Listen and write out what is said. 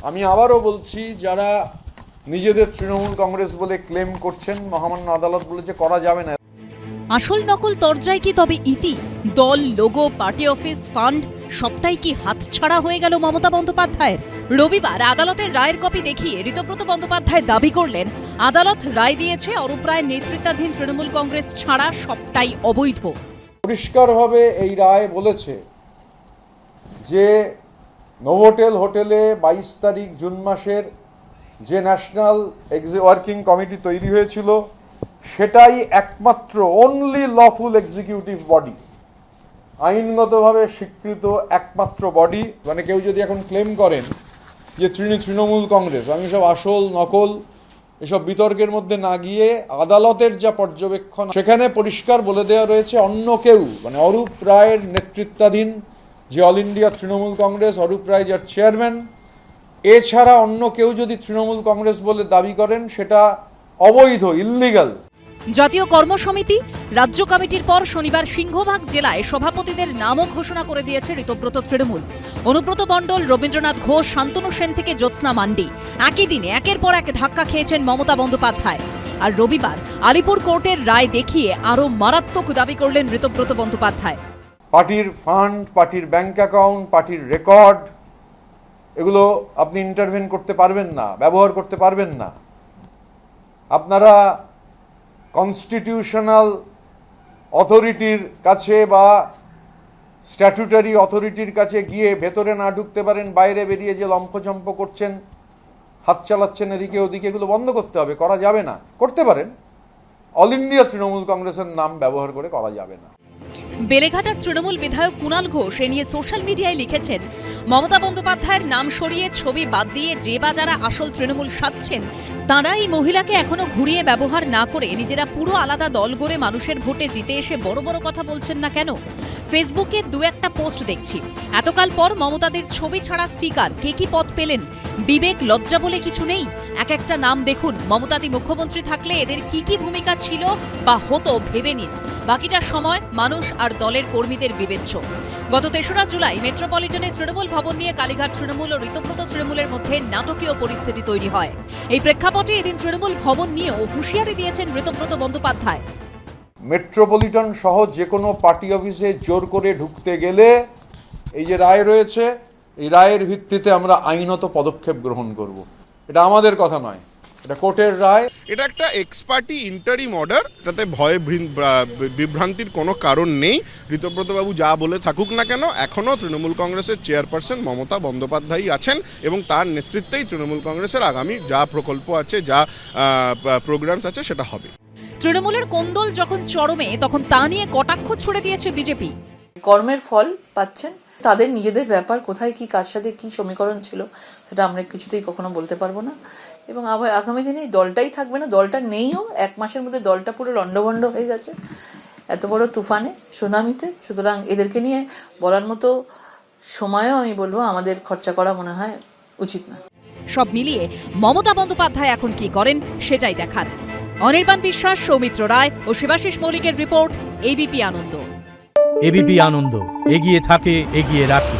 আমি আবারও বলছি, যারা নিজেদের তৃণমূল কংগ্রেস বলে ক্লেম করছেন, মহামান্য আদালত বলেছে করা যাবে না। আসল নকল তরজায় কি তবে ইতি? দল, লোগো, পার্টি অফিস, ফান্ড সবটাই কি হাতছাড়া হয়ে গেল মমতা বন্দ্যোপাধ্যায়ের? রবিবার আদালতের রায়ের কপি দেখিয়ে ঋতব্রত বন্দ্যোপাধ্যায় দাবি করলেন, আদালত রায় দিয়েছে অরূপ রায়ের নেতৃত্বাধীন তৃণমূল কংগ্রেস ছাড়া সবটাই অবৈধ। পরিষ্কারভাবে এই রায় বলেছে যে নোভোটেল হোটেলে 22 তারিখ জুন মাসের যে ন্যাশনাল ওয়ার্কিং কমিটি তৈরি হয়েছিল, সেটাই একমাত্র অনলি লফুল এক্সিকিউটিভ বডি, আইনগতভাবে স্বীকৃত একমাত্র বডি। মানে কেউ যদি এখন ক্লেম করেন যে তৃণমূল কংগ্রেস, আমি সব আসল নকল এসব বিতর্কের মধ্যে না গিয়ে আদালতের যা পর্যবেক্ষণ, সেখানে পরিষ্কার বলে দেওয়া রয়েছে অন্য কেউ, মানে অরূপ রায়ের নেতৃত্বাধীন যে অল ইন্ডিয়া তৃণমূল কংগ্রেস, অরূপ রায় যার চেয়ারম্যান, এছাড়া অন্য কেউ যদি তৃণমূল কংগ্রেস বলে দাবি করেন, সেটা অবৈধ, ইল্লিগাল। জাতীয় কর্মসমিতি, রাজ্য কমিটির পর শনিবার সিংহভাগ জেলায় সভাপতিদের নামও ঘোষণা করে দিয়েছে ঋতব্রত তৃণমূল। অনুব্রত মণ্ডল, রবীন্দ্রনাথ ঘোষ, শান্তনু সেন থেকে জ্যোৎস্না মান্ডি একই দিনে একের পর এক ধাক্কা খেয়েছেন মমতা বন্দ্যোপাধ্যায়। আর রবিবার আলিপুর কোর্টের রায় দেখিয়ে আরও মারাত্মক দাবি করলেন ঋতব্রত বন্দ্যোপাধ্যায়। পার্টির ফান্ড, পার্টির ব্যাংক অ্যাকাউন্ট, পার্টির রেকর্ড, এগুলো আপনি ইন্টারভেন করতে পারবেন না, ব্যবহার করতে পারবেন না। আপনারা কনস্টিটিউশনাল অথরিটির কাছে বা স্ট্যাটুটারি অথরিটির কাছে গিয়ে ভেতরে না ঢুকতে পারেন, বাইরে বেরিয়ে যে লম্ফঝম্প করছেন, হাত চালাচ্ছেন এদিকে ওদিকে, এগুলো বন্ধ করতে হবে, করা যাবে না। করতে পারেন, অল ইন্ডিয়া তৃণমূল কংগ্রেসের নাম ব্যবহার করে করা যাবে না। বেলেঘাটার তৃণমূল বিধায়ক কুণাল ঘোষ এ নিয়ে সোশ্যাল মিডিয়ায় লিখেছেন, মমতা বন্দ্যোপাধ্যায়ের নাম সরিয়ে ছবি বাদ দিয়ে যে বা যারা আসল তৃণমূল সাজছেন, তাঁরা এই মহিলাকে এখনো ঘুরিয়ে ব্যবহার না করে নিজেরা পুরো আলাদা দল গড়ে মানুষের ভোটে জিতে এসে বড় বড় কথা বলছেন না কেন? ফেসবুকে দু একটা পোস্ট দেখছি, এতকাল পর মমতাদের ছবি ছাড়া স্টিকার, কে কি পথ পেলেন? বিবেক লজ্জা বলে কিছু নেই? এক একটা নাম দেখুন, মমতাদি মুখ্যমন্ত্রী থাকলে এদের কি কি ভূমিকা ছিল বা হতো ভেবে নিন। বাকিটা সময় মানুষ আর দলের কর্মীদের বিবেচ্য। গত ৩রা জুলাই মেট্রোপলিটনে তৃণমূল ভবন নিয়ে কালীঘাট তৃণমূল ও ঋতব্রত তৃণমূলের মধ্যে নাটকীয় পরিস্থিতি তৈরি হয়। এই প্রেক্ষাপটে এদিন তৃণমূল ভবন নিয়েও হুঁশিয়ারি দিয়েছেন ঋতব্রত বন্দ্যোপাধ্যায়। মেট্রোপলিটন সহ যে কোনো পার্টি অফিসে জোর করে ঢুকতে গেলে এই যে রায় রয়েছে, এই রায়ের ভিত্তিতে আমরা আইনত পদক্ষেপ গ্রহণ করব। এটা আমাদের কথা নয়, এটা কোর্টের রায়। এটা একটা এক্সপার্টি ইন্টারিম অর্ডার, এটাতে ভয় বিভ্রান্তির কোনো কারণ নেই। ঋতব্রতবাবু যা বলে থাকুক না কেন, এখনও তৃণমূল কংগ্রেসের চেয়ারপারসন মমতা বন্দ্যোপাধ্যায় আছেন এবং তার নেতৃত্বেই তৃণমূল কংগ্রেসের আগামী যা প্রকল্প আছে, যা প্রোগ্রামস আছে, সেটা হবে। তৃণমূলের কোন্দল যখন চরমে, তখন তা নিয়ে কটাক্ষ ছুড়ে দিয়েছে বিজেপি। কর্মের ফল পাচ্ছেন, তাদের নিজেদের ব্যাপার, কোথায় কি কার সাথে কি সমীকরণ ছিল সেটা আমরা কিছুতেই কখনো বলতে পারবো না। এবং আগামী দিনে দলটাই থাকবে না, দলটা নেইও, 1 মাসের মধ্যে দলটা পুরো লন্ডভন্ড হয়ে গেছে এত বড় তুফানে, সুনামিতে। সুতরাং এদেরকে নিয়ে বলার মতো সময়ও আমি বলবো আমাদের খরচা করা মনে হয় উচিত না। সব মিলিয়ে মমতা বন্দ্যোপাধ্যায় এখন কি করেন সেটাই দেখার। অনির্বাণ বিশ্বাস, সৌমিত্র রায় ও শিবাশিস মৌলিকের রিপোর্ট, এবিপি আনন্দ। এবিপি আনন্দ, এগিয়ে থাকে, এগিয়ে রাখে।